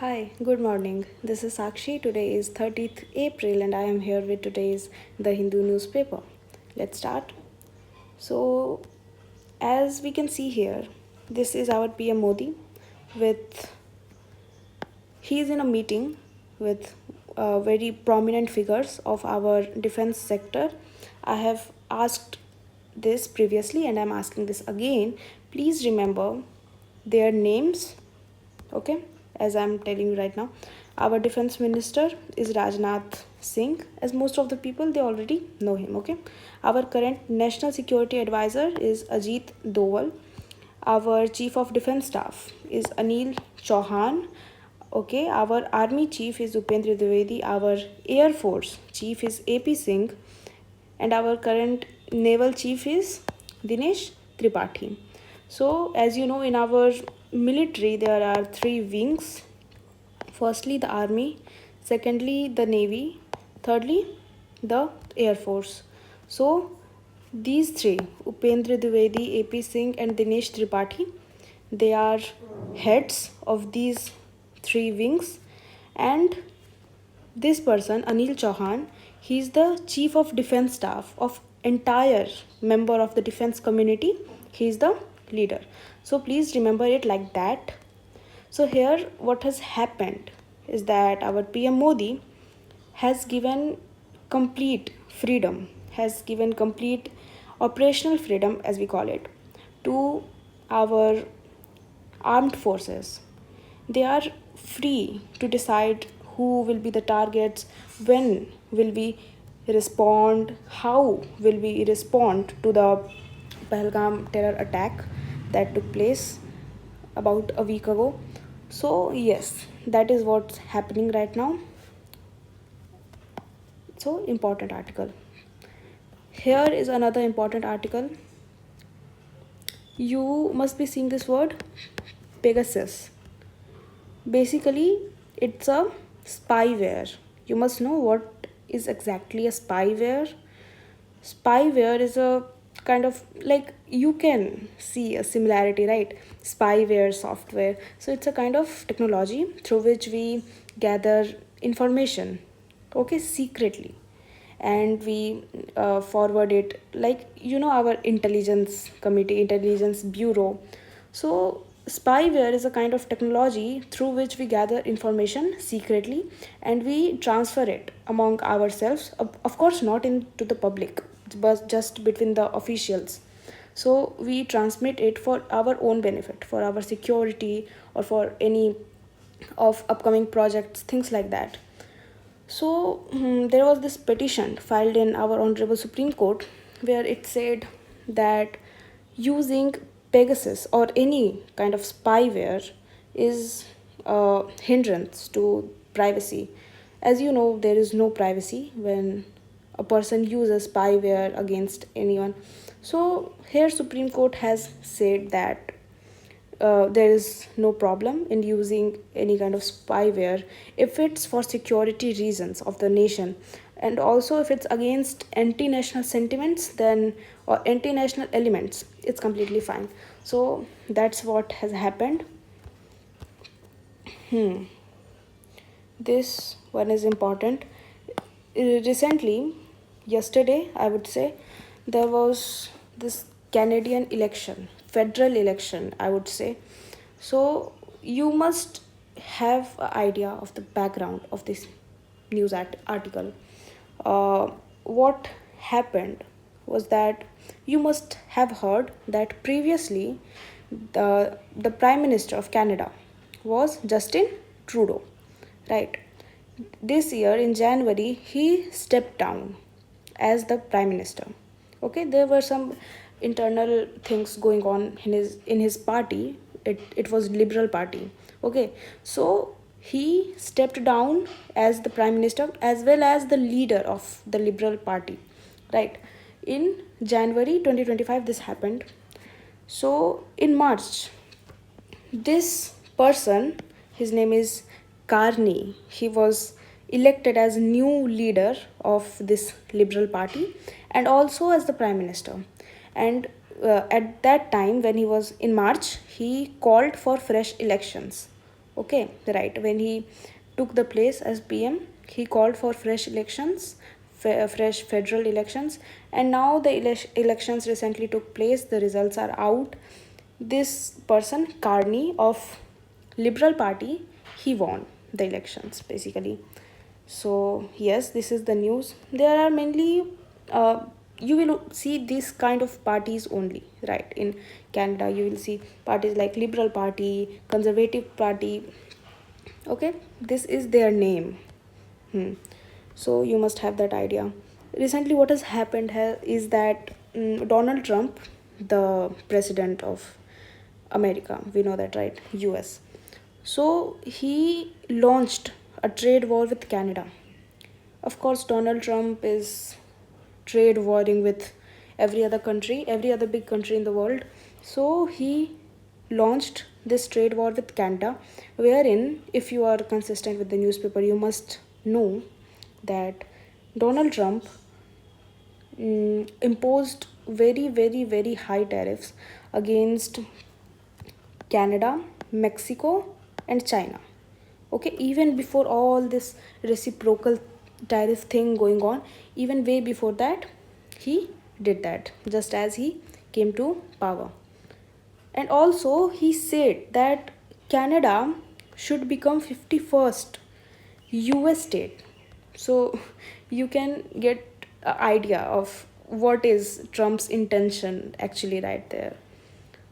Hi, good morning. This is Sakshi. Today is 30th April and I am here with today's The Hindu newspaper. Let's start. So, as we can see here, this is our PM Modi with he is in a meeting with very prominent figures of our defense sector. I have asked this previously and I'm asking this again. Please remember their names, okay, as I'm telling you right now. Our defense minister is Rajnath Singh, as most of the people they already know him, okay. Our current national security advisor is Ajit Doval. Our chief of defense staff is Anil Chauhan, okay. Our army chief is Upendra Dwivedi. Our air force chief is AP Singh, and our current naval chief is Dinesh Tripathi. So, as you know, in our military, there are three wings. Firstly, the army, secondly, the navy, thirdly, the air force. So, these three, Upendra Dwivedi, AP Singh, and Dinesh Tripathi, they are heads of these three wings, and this person, Anil Chauhan, he is the chief of defense staff of entire member of the defense community. He is the leader. So please remember it like that. So here what has happened is that our PM Modi has given complete freedom, has given complete operational freedom, as we call it, to our armed forces. They are free to decide who will be the targets, when will we respond, how will we respond to the Pahalgam terror attack that took place about a week ago. So, yes, that is what's happening right now. So, important article. Here is another important article. You must be seeing this word Pegasus. Basically, it's a spyware. You must know what is exactly a spyware. Spyware is a kind of like you can see a similarity, right? Spyware software. So it's a kind of technology through which we gather information, okay, secretly, and we forward it, like our intelligence committee, intelligence bureau. So spyware is a kind of technology through which we gather information secretly and we transfer it among ourselves, of course not into the public, but just between the officials. So we transmit it for our own benefit, for our security, or for any of upcoming projects, things like that. So there was this petition filed in our Honorable Supreme Court where it said that using Pegasus or any kind of spyware is a hindrance to privacy. As you know, there is no privacy when a person uses spyware against anyone. So here Supreme Court has said that there is no problem in using any kind of spyware if it's for security reasons of the nation, and also if it's against anti-national sentiments, then or anti-national elements, it's completely fine. So that's what has happened. This one is important. Recently, yesterday, I would say, there was this Canadian election, federal election, I would say. So you must have an idea of the background of this news article. What happened was that you must have heard that previously the Prime Minister of Canada was Justin Trudeau, right? This year in January, he stepped down as the Prime Minister. Okay, there were some internal things going on in his party. It was Liberal Party. Okay, so he stepped down as the Prime Minister as well as the leader of the Liberal Party, right? In January 2025, this happened. So in March, this person, his name is Carney, he was elected as new leader of this Liberal Party and also as the Prime Minister. And at that time, when he was in March, he called for fresh elections. Okay, right. When he took the place as PM, he called for fresh elections, fresh federal elections, and now the elections recently took place. The results are out. This person, Carney of Liberal Party, he won the elections basically. So yes, this is the news. There are mainly you will see this kind of parties only, right? In Canada you will see parties like Liberal Party, Conservative Party. Okay, this is their name. So you must have that idea. Recently what has happened is that Donald Trump, the president of America, we know that, right? US. So he launched a trade war with Canada. Of course, Donald Trump is trade warring with every other country, every other big country in the world. So he launched this trade war with Canada, wherein, if you are consistent with the newspaper, you must know that Donald Trump imposed very, very, very high tariffs against Canada, Mexico, and China. Okay, even before all this reciprocal tariff thing going on, even way before that, he did that just as he came to power. And also, he said that Canada should become 51st US state. So, you can get an idea of what is Trump's intention actually right there.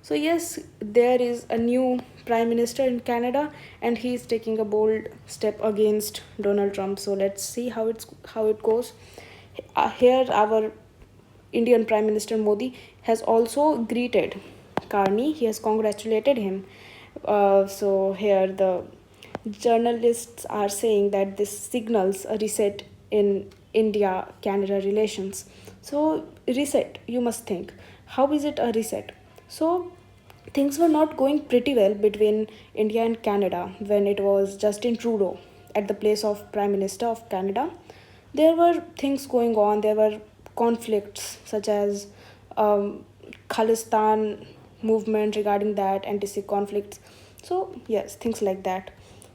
So yes, there is a new prime minister in Canada, and he is taking a bold step against Donald Trump. So let's see how it goes. Here, our Indian Prime Minister Modi has also greeted Carney. He has congratulated him. So here the journalists are saying that this signals a reset in India-Canada relations. So reset, you must think. How is it a reset? So things were not going pretty well between India and Canada when it was Justin Trudeau at the place of Prime Minister of Canada. There were things going on. There were conflicts such as Khalistan movement regarding that, anti-Sikh conflicts. So yes, things like that.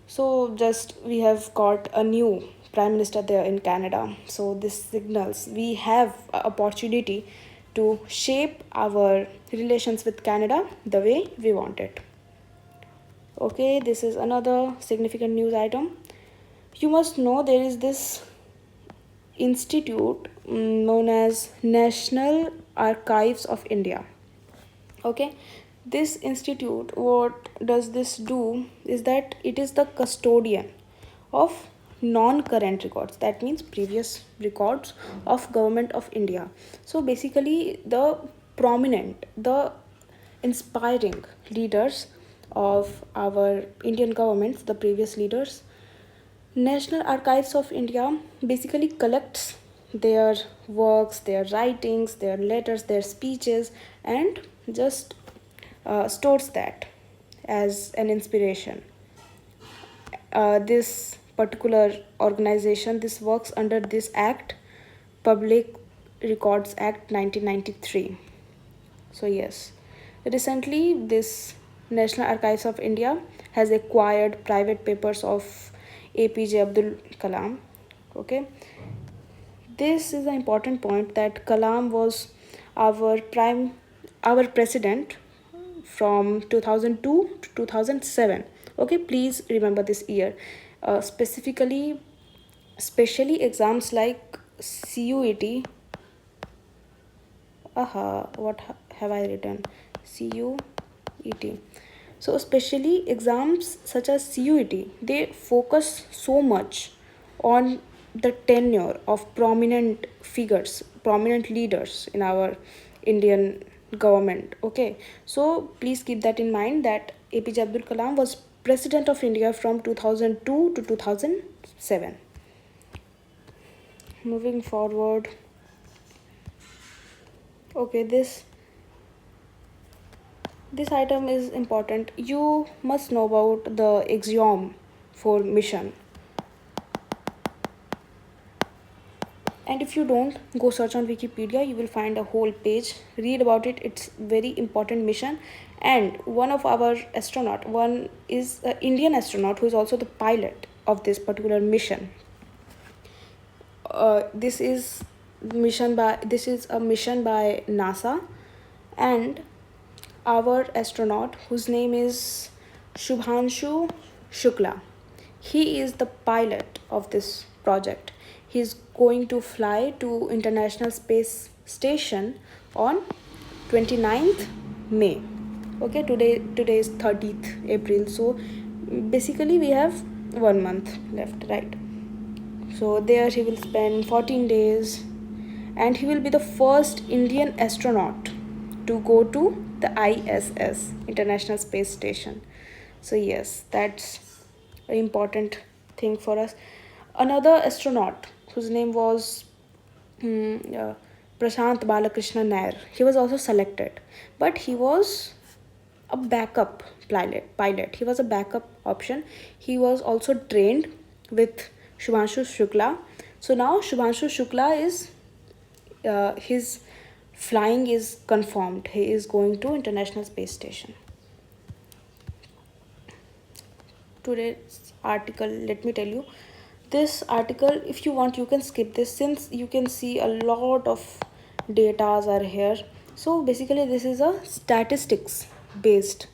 So just we have got a new prime minister there in Canada. So this signals we have a opportunity to shape our relations with Canada the way we want it. Okay, this is another significant news item. You must know there is this institute known as National Archives of India. Okay, this institute, what does this do is that it is the custodian of non-current records, that means previous records of government of India. So basically the prominent, the inspiring leaders of our Indian governments, the previous leaders, National Archives of India basically collects their works, their writings, their letters, their speeches, and just stores that as an inspiration. This particular organization, this works under this act, Public Records Act 1993. So yes, recently this National Archives of India has acquired private papers of APJ Abdul Kalam. Okay, this is an important point that Kalam was our our president from 2002 to 2007. Okay, please remember this year. Specifically, especially exams like CUET. What have I written? CUET. So especially exams such as CUET, they focus so much on the tenure of prominent figures, prominent leaders in our Indian government. Okay, so please keep that in mind that APJ Abdul Kalam was president of India from 2002 to 2007. Moving forward. Okay, this item is important. You must know about the Axiom 4 mission. And if you don't, go search on Wikipedia, you will find a whole page. Read about it. It's very important mission, and one of our astronaut, one is an Indian astronaut who is also the pilot of this particular mission. This is a mission by NASA, and our astronaut whose name is Shubhanshu Shukla. He is the pilot of this project. He is going to fly to International Space Station on 29th May. Okay, today is 30th April, so basically we have 1 month left, right? So there he will spend 14 days, and he will be the first Indian astronaut to go to the ISS, International Space Station. So yes, that's an important thing for us. Another astronaut whose name was Prashant Balakrishna Nair, he was also selected, but he was a backup pilot. He was a backup option. He was also trained with Shubhanshu Shukla. So now Shubhanshu Shukla is his flying is confirmed. He is going to International Space Station. Today's article, let me tell you, this article, if you want, you can skip this, since you can see a lot of datas are here. So basically this is a statistics based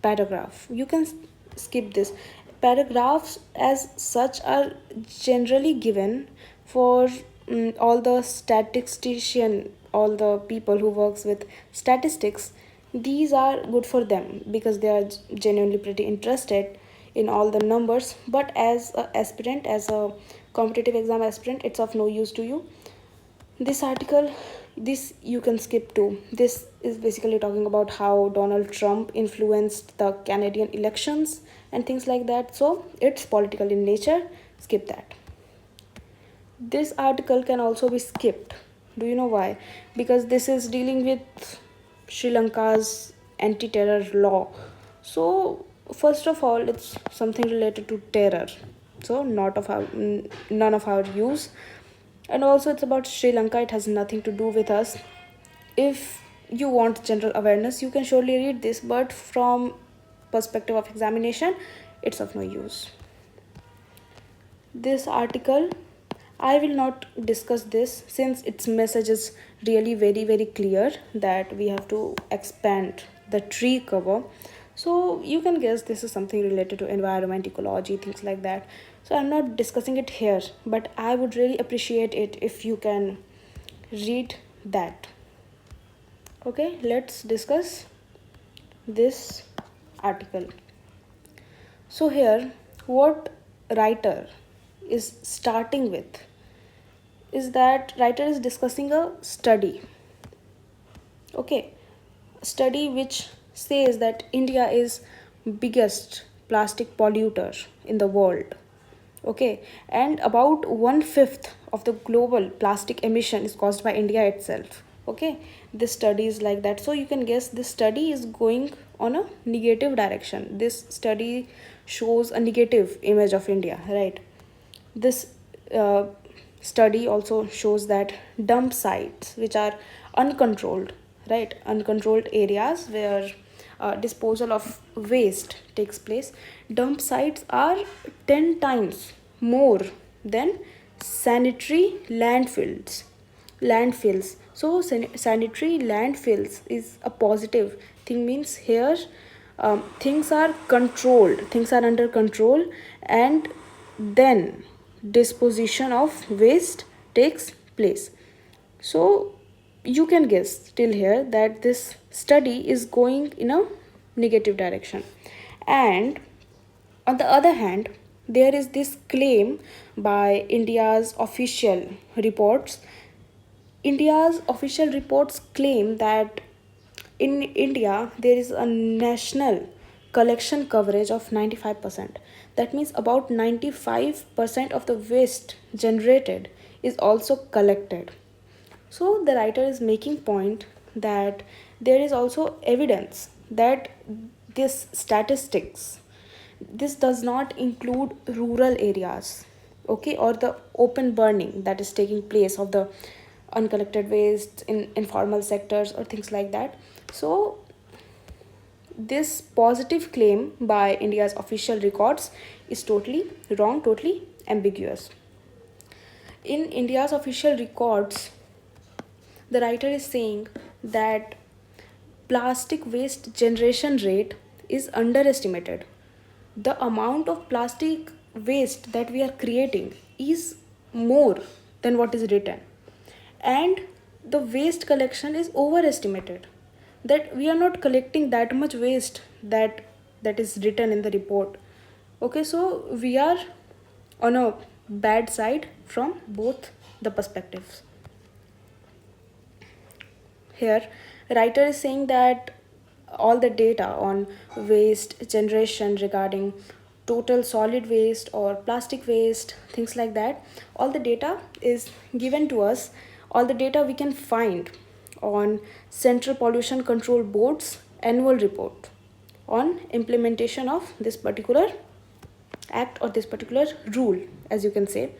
paragraph. You can skip this. Paragraphs as such are generally given for all the statistician, all the people who works with statistics. These are good for them because they are genuinely pretty interested in all the numbers, but as a aspirant, as a competitive exam aspirant, it's of no use to you. This article, this you can skip to. This is basically talking about how Donald Trump influenced the Canadian elections and things like that, so it's political in nature. Skip that. This article can also be skipped. Do you know why? Because this is dealing with Sri Lanka's anti-terror law. So first of all, it's something related to terror, so none of our use. And also it's about Sri Lanka, it has nothing to do with us. If you want general awareness, you can surely read this, but from perspective of examination, it's of no use. This article, I will not discuss this since its message is really very clear that we have to expand the tree cover. So you can guess this is something related to environment, ecology, things like that. So I'm not discussing it here, but I would really appreciate it if you can read that. Okay, let's discuss this article. So here, what writer is starting with is that writer is discussing a study. Okay, study which says that India is biggest plastic polluter in the world. Okay, and about 1/5 of the global plastic emission is caused by India itself. Okay, this study is like that. So you can guess this study is going on a negative direction. This study shows a negative image of India, right? This study also shows that dump sites which are uncontrolled, right, uncontrolled areas where disposal of waste takes place, dump sites are 10 times more than sanitary landfills. So sanitary landfills is a positive thing, means here things are controlled, things are under control, and then disposition of waste takes place. So you can guess till here that this study is going in a negative direction. And on the other hand, there is this claim by India's official reports. India's official reports claim that in India there is a national collection coverage of 95%. That means about 95% of the waste generated is also collected. So the writer is making point that there is also evidence that this statistics, this does not include rural areas, okay, or the open burning that is taking place of the uncollected waste in informal sectors or things like that. So this positive claim by India's official records is totally wrong, totally ambiguous. In India's official records, the writer is saying that plastic waste generation rate is underestimated. The amount of plastic waste that we are creating is more than what is written, and the waste collection is overestimated, that we are not collecting that much waste that is written in the report. Okay, so we are on a bad side from both the perspectives. Here, writer is saying that all the data on waste generation regarding total solid waste or plastic waste, things like that, all the data is given to us, all the data we can find on Central Pollution Control Board's annual report on implementation of this particular act or this particular rule, as you can say.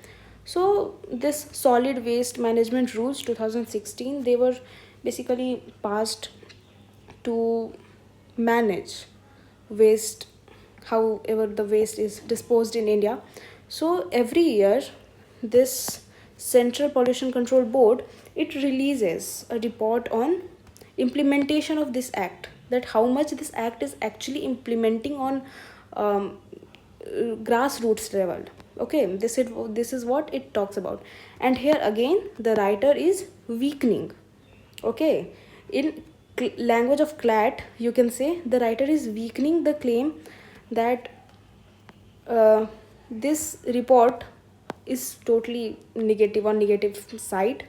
So this solid waste management rules 2016, they were basically passed to manage waste, however the waste is disposed in India. So every year this Central Pollution Control Board, it releases a report on implementation of this act, that how much this act is actually implementing on grassroots level. Okay, this is what it talks about. And here again the writer is weakening. Okay, in language of CLAT, you can say the writer is weakening the claim that this report is totally negative, on negative side.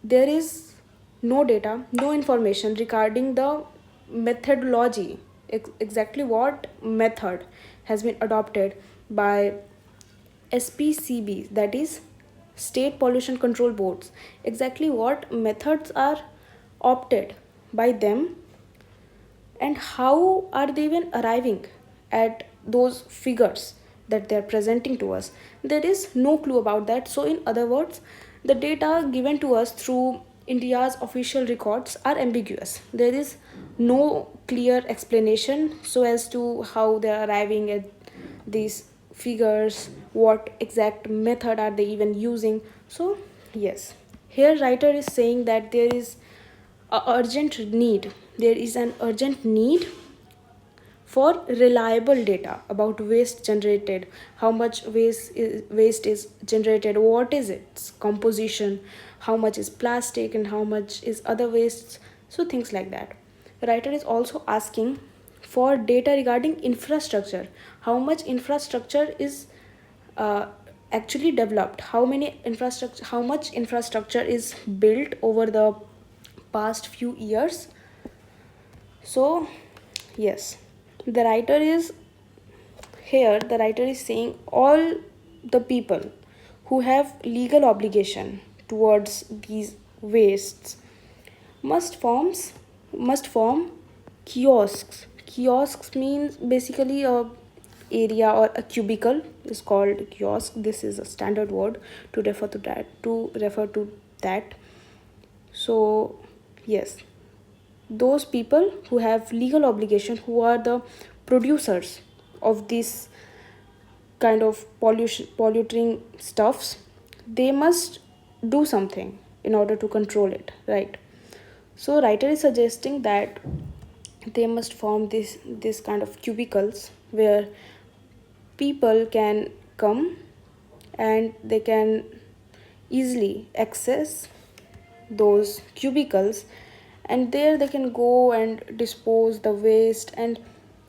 There is no data, no information regarding the methodology, exactly what method has been adopted by SPCB, that is State Pollution Control Boards, exactly what methods are opted by them, and how are they even arriving at those figures that they are presenting to us. There is no clue about that. So in other words, the data given to us through India's official records are ambiguous. There is no clear explanation so as to how they are arriving at these figures, what exact method are they even using. So yes, here writer is saying that there is an urgent need for reliable data about waste generated, how much waste is generated, what is its composition, how much is plastic and how much is other wastes. So things like that. The writer is also asking for data regarding infrastructure, how much infrastructure is actually developed, how much infrastructure is built over the past few years. So yes, the writer is saying all the people who have legal obligation towards these wastes must form kiosks. Kiosks means basically a area or a cubicle is called kiosk. This is a standard word to refer to that. So yes, those people who have legal obligation, who are the producers of this kind of polluting stuffs, they must do something in order to control it, right? So writer is suggesting that they must form this kind of cubicles where people can come and they can easily access those cubicles, and there they can go and dispose the waste. And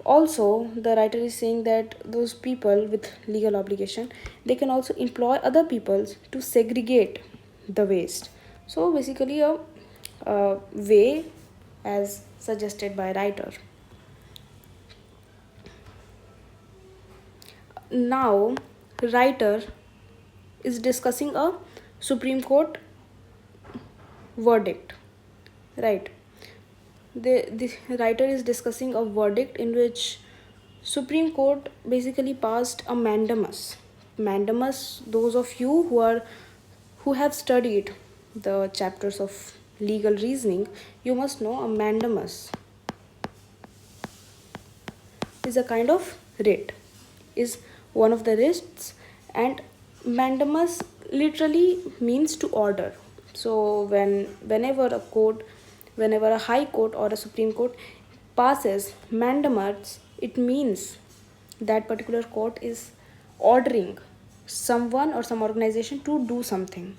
also the writer is saying that those people with legal obligation, they can also employ other people to segregate the waste. So basically a way as suggested by writer. Now writer is discussing a Supreme Court verdict, right? The writer is discussing a verdict in which Supreme Court basically passed a mandamus. Mandamus, those of you who have studied the chapters of legal reasoning, you must know a mandamus is a kind of writ, is one of the writs, and mandamus literally means to order. So whenever a high court or a supreme court passes mandamus, it means that particular court is ordering someone or some organization to do something.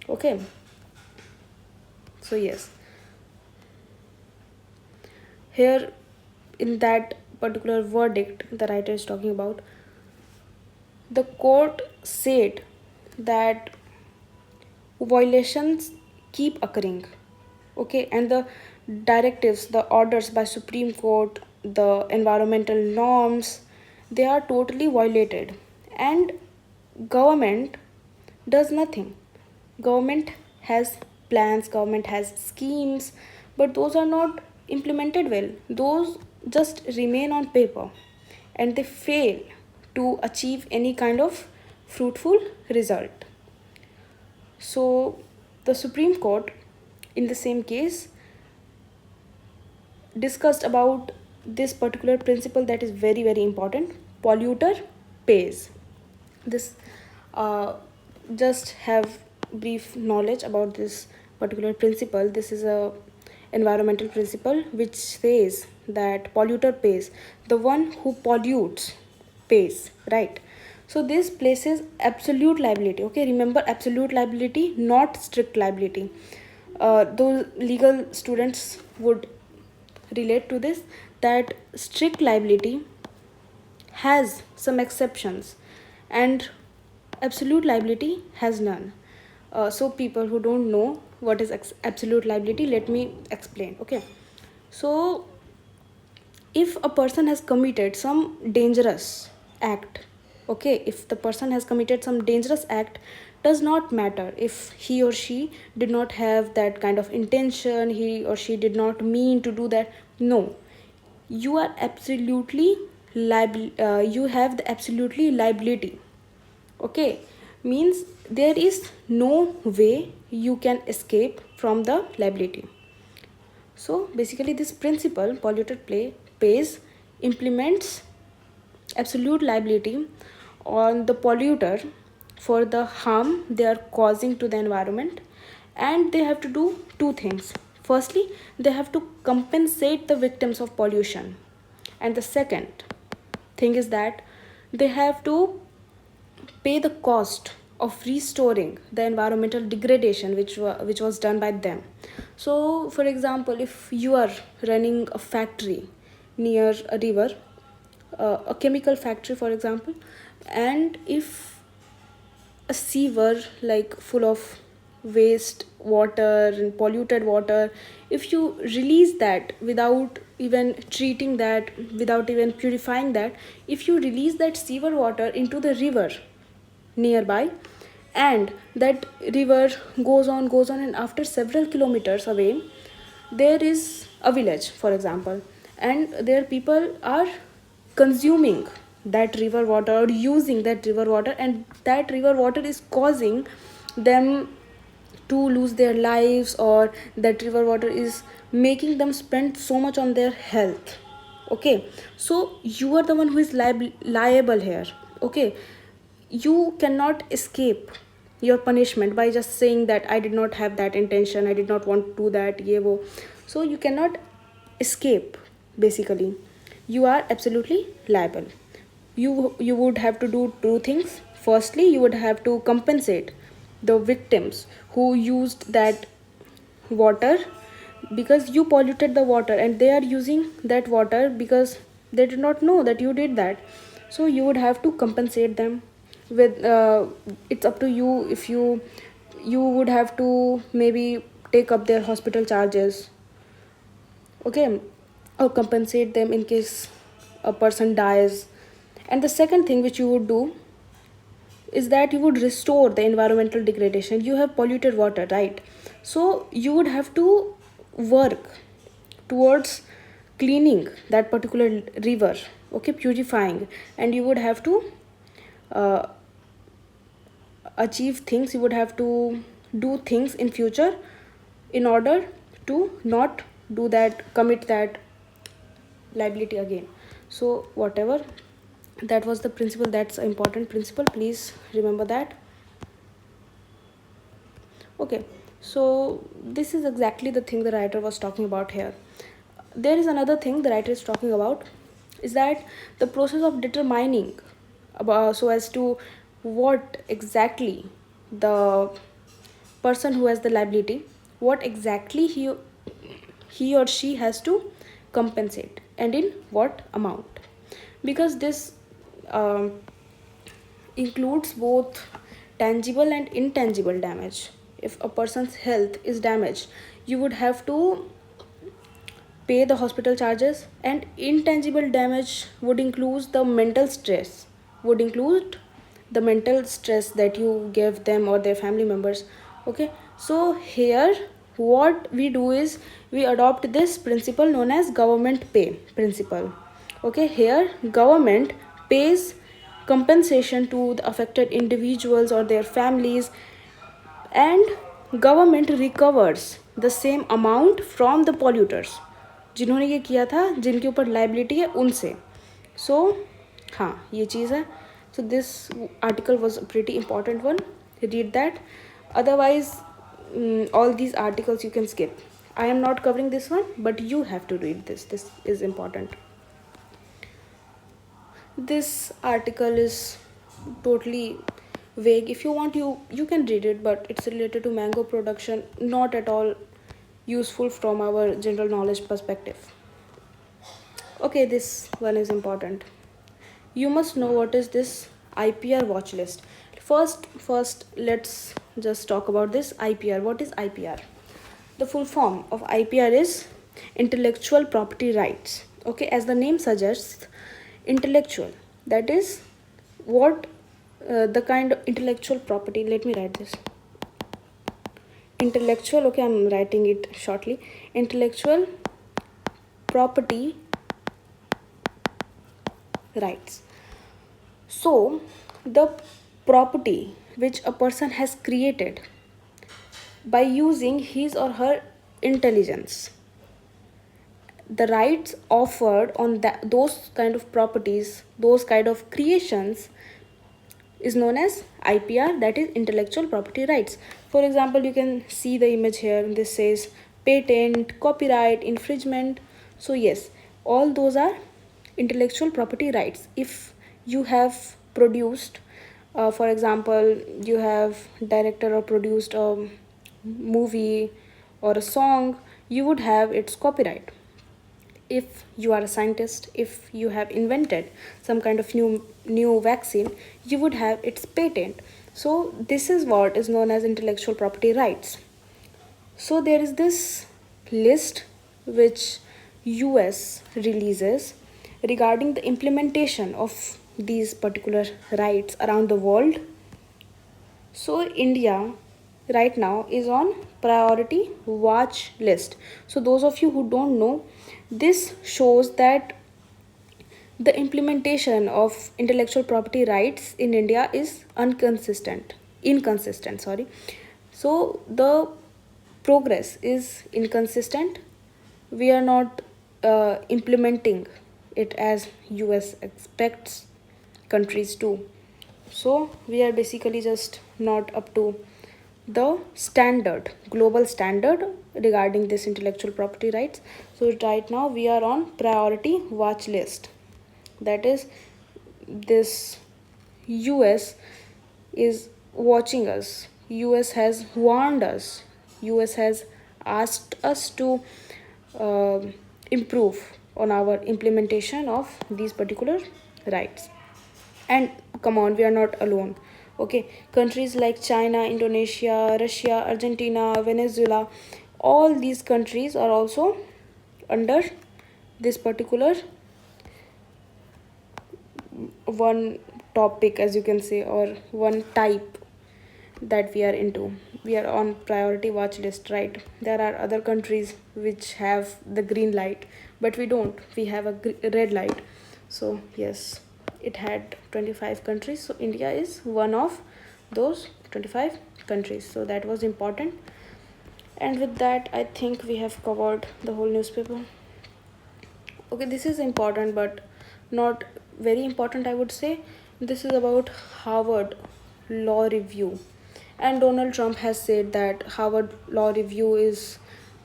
Okay, so yes, here in that particular verdict the writer is talking about, the court said that violations keep occurring. Okay, and the directives, the orders by supreme court, the environmental norms, they are totally violated, and government does nothing. Government has plans, government has schemes, but those are not implemented well. Those just remain on paper, and they fail to achieve any kind of fruitful result. So the Supreme Court in the same case discussed about this particular principle that is very very important: polluter pays. This just have brief knowledge about this particular principle. This is a environmental principle which says that polluter pays, the one who pollutes pays, right? So this places absolute liability. Okay, remember, absolute liability, not strict liability. Those legal students would relate to this, that strict liability has some exceptions and absolute liability has none. So people who don't know what is absolute liability, let me explain. Okay, so if a person has committed some dangerous act, okay, if the person has committed some dangerous act, does not matter if he or she did not have that kind of intention, he or she did not mean to do that. No, you are absolutely liable, you have the absolutely liability. Okay, means there is no way you can escape from the liability. So basically this principle, polluter pays, implements absolute liability on the polluter for the harm they are causing to the environment, and they have to do two things. Firstly, they have to compensate the victims of pollution, and the second thing is that they have to pay the cost of restoring the environmental degradation which was done by them. So for example, if you are running a factory near a river, a chemical factory for example, and if a sewer like full of waste water and polluted water, if you release that without even treating that, without even purifying that, if you release that sewer water into the river nearby, and that river goes on, and after several kilometers away there is a village for example, and their people are consuming that river water or using that river water, and that river water is causing them to lose their lives, or that river water is making them spend so much on their health. Okay, so you are the one who is liable here. Okay, you cannot escape your punishment by just saying that I did not have that intention, I did not want to do that, ye wo. So you cannot escape. Basically you are absolutely liable. You would have to do two things. Firstly, you would have to compensate the victims who used that water, because you polluted the water and they are using that water because they did not know that you did that. So you would have to compensate them with it's up to you. If you would have to maybe take up their hospital charges, okay, or compensate them in case a person dies. And the second thing which you would do is that you would restore the environmental degradation. You have polluted water, right? So you would have to work towards cleaning that particular river, okay, purifying, and you would have to uh, achieve things, you would have to do things in future in order to not do that, commit that liability again. So whatever, that was the principle. That's an important principle, please remember that. Okay, so this is exactly the thing the writer was talking about here. There is another thing the writer is talking about, is that the process of determining about, so as to what exactly the person who has the liability, what exactly he or she has to compensate and in what amount, because this um, includes both tangible and intangible damage. If a person's health is damaged, you would have to pay the hospital charges, and intangible damage would include the mental stress, would include the mental stress that you give them or their family members. Okay, so here what we do is we adopt this principle known as government pay principle. Okay, here government pays compensation to the affected individuals or their families, and government recovers the same amount from the polluters, जिन्होंने ये किया था, जिनके ऊपर liability है उनसे. सो हाँ, ये चीज़ है. So this article was a pretty important one. Read that. Otherwise, all these articles you can skip. I am not covering this one, but you have to read this. This is important. This article is totally vague. If you want, you can read it, but it's related to mango production, not at all useful from our general knowledge perspective. Okay, this one is important. You must know what is this IPR watch list. First let's just talk about this IPR. What is IPR? The full form of IPR is intellectual property rights. Okay, as the name suggests, intellectual, that is what the kind of intellectual property. Let me write this. Intellectual, okay, I'm writing it shortly. Intellectual property rights. So the property which a person has created by using his or her intelligence, the rights offered on those kind of properties, those kind of creations, is known as IPR, that is intellectual property rights. For example, you can see the image here. This says patent, copyright, infringement. So yes, all those are intellectual property rights. If you have produced, for example, you have directed or produced a movie or a song, you would have its copyright. If you are a scientist, if you have invented some kind of new vaccine, you would have its patent. So this is what is known as intellectual property rights. So there is this list which US releases regarding the implementation of these particular rights around the world. So India right now is on priority watch list. So those of you who don't know, this shows that the implementation of intellectual property rights in India is inconsistent, sorry. So the progress is inconsistent. We are not implementing it as US expects countries to. So we are basically just not up to the standard, global standard regarding this intellectual property rights. So right now we are on priority watch list. That is, this US is watching us. US has warned us. US has asked us to improve on our implementation of these particular rights. And come on, we are not alone. Okay, countries like China, Indonesia, Russia, Argentina, Venezuela, all these countries are also under this particular one topic, as you can say, or one type that we are into. We are on priority watch list, right? There are other countries which have the green light, but we don't. We have a red light. So yes, it had 25 countries. So India is one of those 25 countries. So that was important. And with that, I think we have covered the whole newspaper. Okay, this is important, but not very important, I would say. This is about Harvard Law Review, and Donald Trump has said that Harvard Law Review is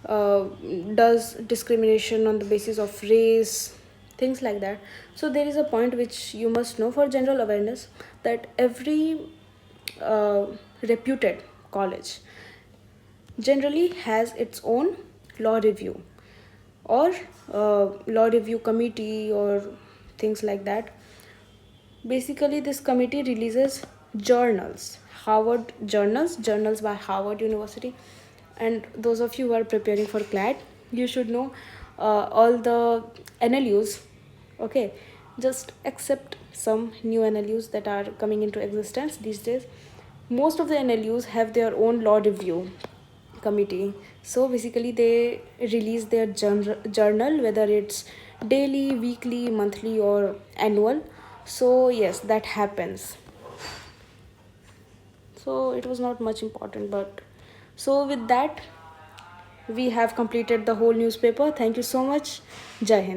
does discrimination on the basis of race, things like that. So there is a point which you must know for general awareness, that every reputed college generally has its own law review, or law review committee, or things like that. Basically, this committee releases journals, Harvard journals by Harvard University. And those of you who are preparing for CLAT, you should know all the NLUs. Okay, just accept some new NLUs that are coming into existence these days. Most of the NLUs have their own law review committee. So basically, they release their journal, whether it's daily, weekly, monthly, or annual. So yes, that happens. So it was not much important, but so with that, we have completed the whole newspaper. Thank you so much. Jai Hind.